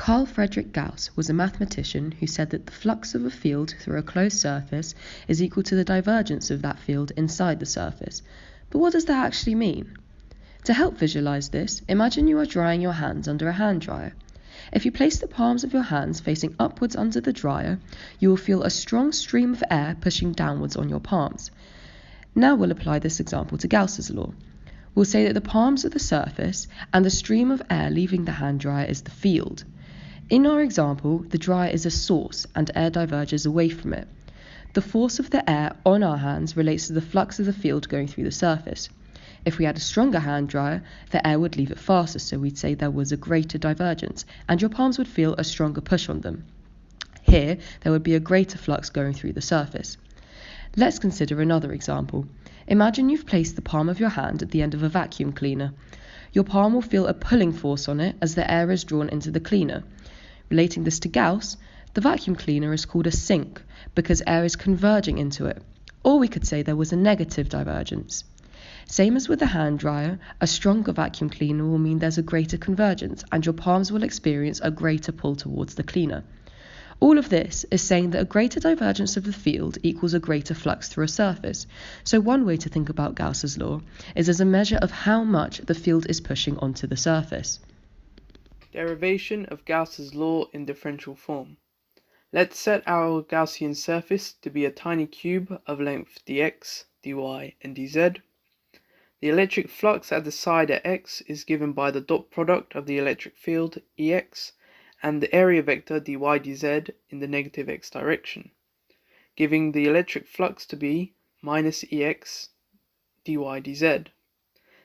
Carl Friedrich Gauss was a mathematician who said that the flux of a field through a closed surface is equal to the divergence of that field inside the surface. But what does that actually mean? To help visualize this, imagine you are drying your hands under a hand dryer. If you place the palms of your hands facing upwards under the dryer, you will feel a strong stream of air pushing downwards on your palms. Now we'll apply this example to Gauss's law. We'll say that the palms are the surface and the stream of air leaving the hand dryer is the field. In our example, the dryer is a source and air diverges away from it. The force of the air on our hands relates to the flux of the field going through the surface. If we had a stronger hand dryer, the air would leave it faster, so we'd say there was a greater divergence, and your palms would feel a stronger push on them. Here, there would be a greater flux going through the surface. Let's consider another example. Imagine you've placed the palm of your hand at the end of a vacuum cleaner. Your palm will feel a pulling force on it as the air is drawn into the cleaner. Relating this to Gauss, the vacuum cleaner is called a sink because air is converging into it. Or we could say there was a negative divergence. Same as with the hand dryer, a stronger vacuum cleaner will mean there's a greater convergence and your palms will experience a greater pull towards the cleaner. All of this is saying that a greater divergence of the field equals a greater flux through a surface. So one way to think about Gauss's law is as a measure of how much the field is pushing onto the surface. Derivation of Gauss's law in differential form. Let's set our Gaussian surface to be a tiny cube of length dx, dy, and dz. The electric flux at the side at x is given by the dot product of the electric field Ex and the area vector dy dz in the negative x direction, giving the electric flux to be minus Ex dy dz.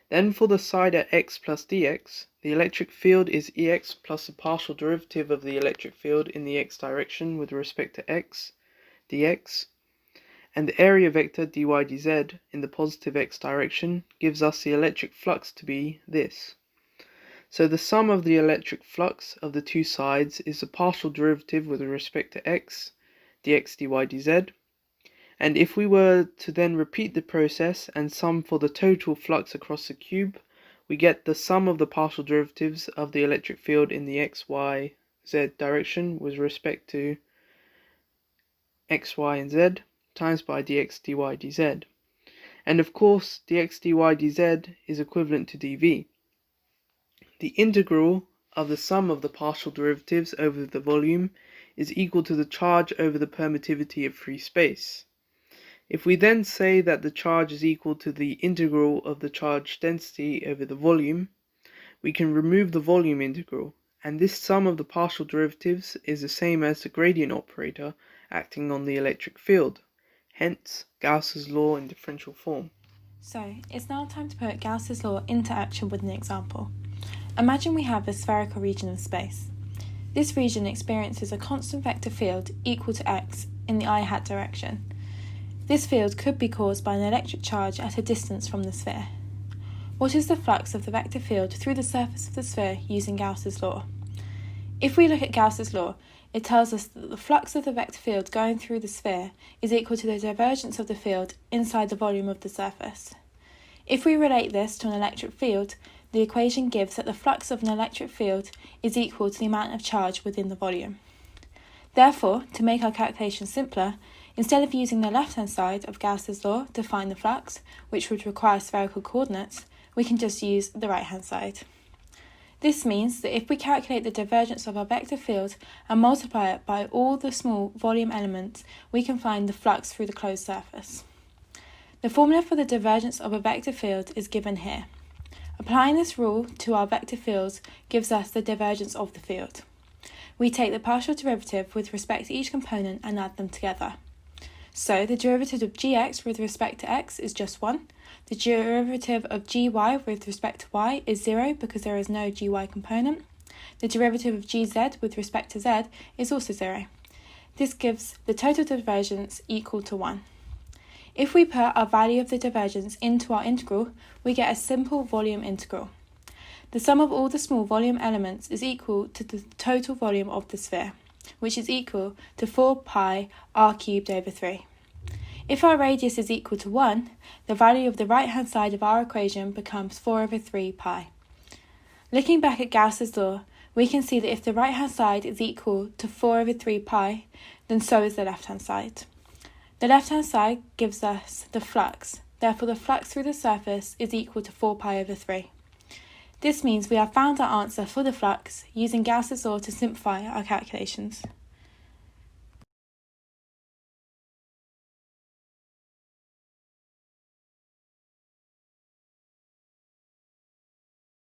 Then for the side at x plus dx, the electric field is Ex plus the partial derivative of the electric field in the x direction with respect to x, dx, and the area vector dy dz in the positive x direction gives us the electric flux to be this. So the sum of the electric flux of the two sides is the partial derivative with respect to x, dx dy dz. And if we were to then repeat the process and sum for the total flux across the cube, we get the sum of the partial derivatives of the electric field in the x, y, z direction with respect to x, y, and z times by dx dy dz. And of course, dx dy dz is equivalent to dv. The integral of the sum of the partial derivatives over the volume is equal to the charge over the permittivity of free space. If we then say that the charge is equal to the integral of the charge density over the volume, we can remove the volume integral, and this sum of the partial derivatives is the same as the gradient operator acting on the electric field, hence Gauss's law in differential form. So, it's now time to put Gauss's law into action with an example. Imagine we have a spherical region of space. This region experiences a constant vector field equal to x in the i-hat direction. This field could be caused by an electric charge at a distance from the sphere. What is the flux of the vector field through the surface of the sphere using Gauss's law? If we look at Gauss's law, it tells us that the flux of the vector field going through the sphere is equal to the divergence of the field inside the volume of the surface. If we relate this to an electric field, the equation gives that the flux of an electric field is equal to the amount of charge within the volume. Therefore, to make our calculation simpler, instead of using the left-hand side of Gauss's law to find the flux, which would require spherical coordinates, we can just use the right-hand side. This means that if we calculate the divergence of our vector field and multiply it by all the small volume elements, we can find the flux through the closed surface. The formula for the divergence of a vector field is given here. Applying this rule to our vector fields gives us the divergence of the field. We take the partial derivative with respect to each component and add them together. So the derivative of gx with respect to x is just 1. The derivative of gy with respect to y is 0 because there is no gy component. The derivative of gz with respect to z is also 0. This gives the total divergence equal to 1. If we put our value of the divergence into our integral, we get a simple volume integral. The sum of all the small volume elements is equal to the total volume of the sphere, which is equal to 4 pi r cubed over 3. If our radius is equal to 1, the value of the right-hand side of our equation becomes 4 over 3 pi. Looking back at Gauss's law, we can see that if the right-hand side is equal to 4 over 3 pi, then so is the left-hand side. The left-hand side gives us the flux, therefore the flux through the surface is equal to 4 pi over 3. This means we have found our answer for the flux using Gauss's law to simplify our calculations.